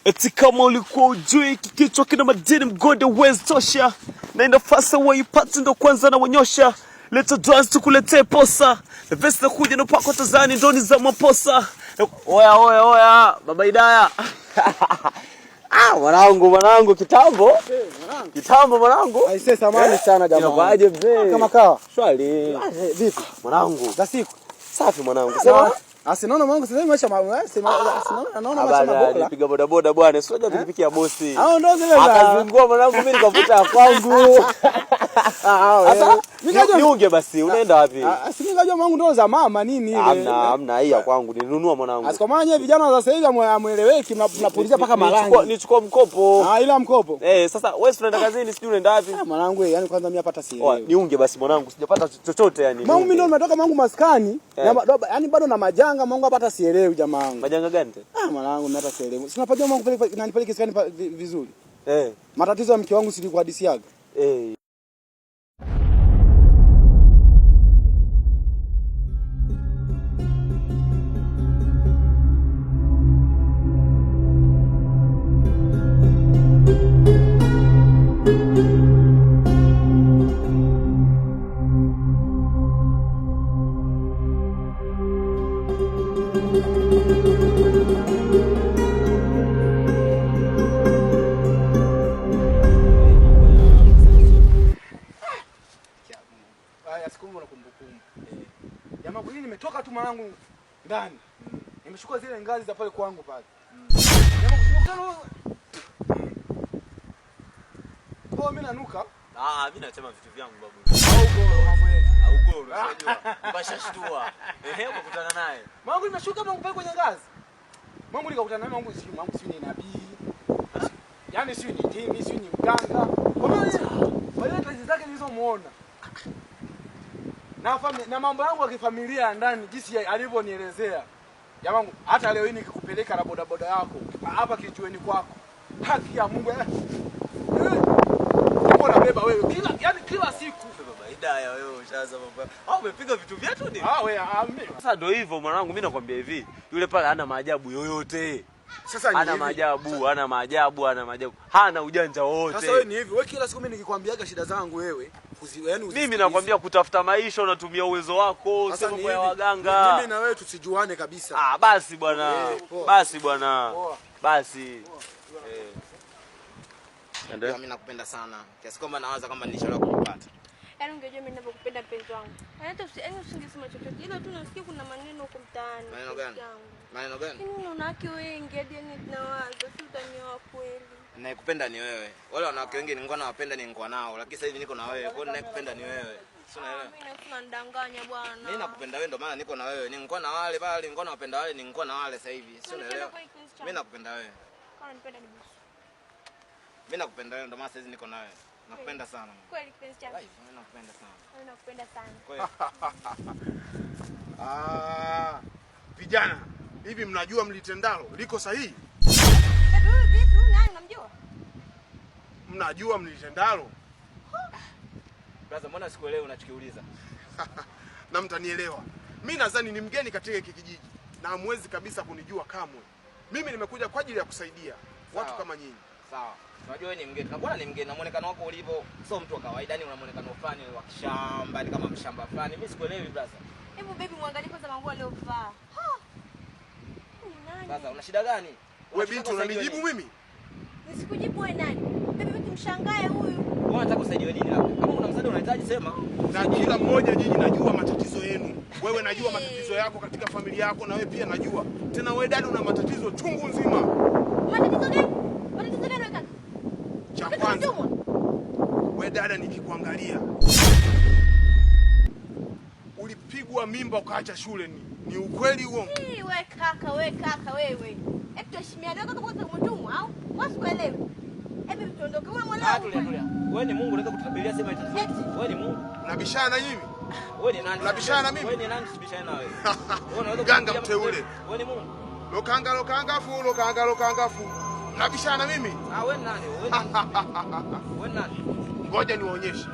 Eti kama ulikuwa ujui kikichwa kina madini mgode uwezi tosha. Na inafasa waipati ndo kwanza na wanyosha. Leta dance tukuletee posa. Na vesi na kuja na pako tazani ndoni za maposa. Oya Baba Idaya. Mwanangu kitambo. Kitambo mwanangu. Aisee samani sana jamaa. Inakuaje mzee? Kama kawa. Shwari. Vipi? Mwanangu. Za siku. Safi mwanangu. Sema naona mwanangu sasa maisha naona maisha mabola. Nipiga bodaboda bwana, sio japo kupikia bosi. Hao ndo zile za. Akazungua mwanangu mimi nikavuta kwangu. Sasa niunge basi, unaenda wapi? Mimi ngajua mwanangu ndo za mama nini ile. Hamna hii ya kwangu nilinunua mwanangu. Asikomanye vijana za sasa hivi amueleweki mnapulizia paka malangi. Nichukua mkopo. Ila mkopo. Sasa wewe unaenda kazini sijui unaenda wapi? Mwanangu yani kwanza mimi hapa hata sielewi. Niunge basi mwanangu, sijapata chochote yani. Mwanangu mimi ndo nimetoka mwanangu maskani. Yani bado na majanga mwanangu hapa hata sielewi jamaa wangu. Majanga gani tena? Mwanangu mimi hata sielewi. Sinapajua mwanangu nipeleke skani vizuri. Matatizo ya mke wangu silikuwa hadisiaga. Jamaa kweli nimetoka tu mwanangu ndani. Nimeshuka zile ngazi za pale kwangu pale. Jamaa kusimukana. Kwa mimi nanuka. Mimi nachema vitu vyangu babu. Au goro unajua. Bashashtua. Ukakutana naye. Mwanangu nimeshuka mwanangu pale kwenye ngazi. Mwanangu nikakutana naye mwanangu si ni nabii. Yaani si ni dini, si ni mganga. Kwa hiyo wale kazi zake nilizomuona. Na mambo yangu ya kifamilia ya ndani jinsi alivyonielezea. Jamangu hata leo hii nikikupeleka na bodaboda yako hapa kijiweni kwako. Haki ya Mungu. Mbona beba wewe kila siku Baba Idaya wewe ushaanza mambo. Umepiga vitu vyetu nini? Wewe mimi. Sasa ndio hivyo mwanangu, mimi nakwambia hivi. Yule pale hana maajabu yoyote. Sasa ni hana maajabu. Hana ujanja wote. Sasa wewe ni hivi. Wewe kila siku mimi nikikwambiaga shida zangu wewe, mimi nakwambia kutafuta maisha unatumia uwezo wako, sio mambo ya waganga. Mimi na wewe tusijuane kabisa. Basi bwana. Basi. Ndio mimi nakupenda sana. Kiasi kwamba nawaza kama nilishawahi kukupata. Yaani ungejua mimi ninapokupenda mpenzi wangu. Hata usingesema chochote. Ila tu nasikia kuna maneno huko mtaani. Maneno gani? Maneno gani? Mimi wanawake wengi hadi ninawaza si utanioa kweli. Ninayekupenda ni wewe. Wale wanawake wengi nilikuwa nawapenda nilikuwa nao, lakini sasa hivi niko na wewe. Kwa hiyo ninayekupenda ni wewe. Si unaelewa? Mimi nakudanganya bwana. Mimi nakupenda wewe ndio maana niko na wewe. Nilikuwa na wale pale, nilikuwa nawapenda wale, nilikuwa na wale sasa hivi. Si unaelewa? Mimi nakupenda wewe. Kama unanipenda ni busu. Mimi nakupenda wewe ndio maana sasa hivi niko na wewe. Nakupenda sana. Kweli kipenzi changu. Mimi nakupenda sana. Mimi nakupenda sana. Kweli. Vijana, hivi mnajua mlitendalo liko sahihi? Vipi nani unamjua? Mnajua mlitendalo? Brother, mbona sikuelewi unachokiuliza? Na mtanielewa. Mimi nadhani ni mgeni katika hiki kijiji na hamwezi kabisa kunijua kamwe. Mimi nimekuja kwa ajili ya kusaidia watu kama nyinyi. Sawa. Unajua wewe ni mgeni. Mbona ni mgeni? Na muonekano wako ulivyo sio mtu wa kawaida, yani una muonekano fulani wa kishamba, ni kama mshamba fulani. Mimi sikuelewi brother. Hebu baby muangalie kwanza manguo aliyovaa. Brother, una shida gani? Wewe binti unanijibu mimi? Nisikujibu wewe nani? Baby mshangae huyu. Wewe unataka usaidiwe nini labda? Kama una msaada unahitaji sema. Na kila mmoja nyinyi najua matatizo yenu. Wewe najua matatizo yako katika familia yako na wewe pia najua. Tena wewe dada una matatizo chungu nzima. Matatizo gani? Matatizo gani kaka? Cha kwanza. Wewe dada nikikuangalia. Ulipigwa mimba ukaacha shule ni ukweli huo? Wewe kaka wewe. Hebu tuheshimiane kwanza kwa mtumwa au? Wasikuelewi. Hebu tuondoke wewe mwanangu. Tulia. Wewe ni Mungu unaweza kututabiria sema itazo. Wewe ni Mungu. Unabishana mimi? Wewe ni nani? Unabishana na mimi? Wewe ni nani usibishane na wewe? Wewe unaweza ganga mteule. Wewe ni Mungu. Lokanga fu. Unabishana na mimi? Wewe ni nani? Wewe ni nani? Ngoja niwaonyeshe.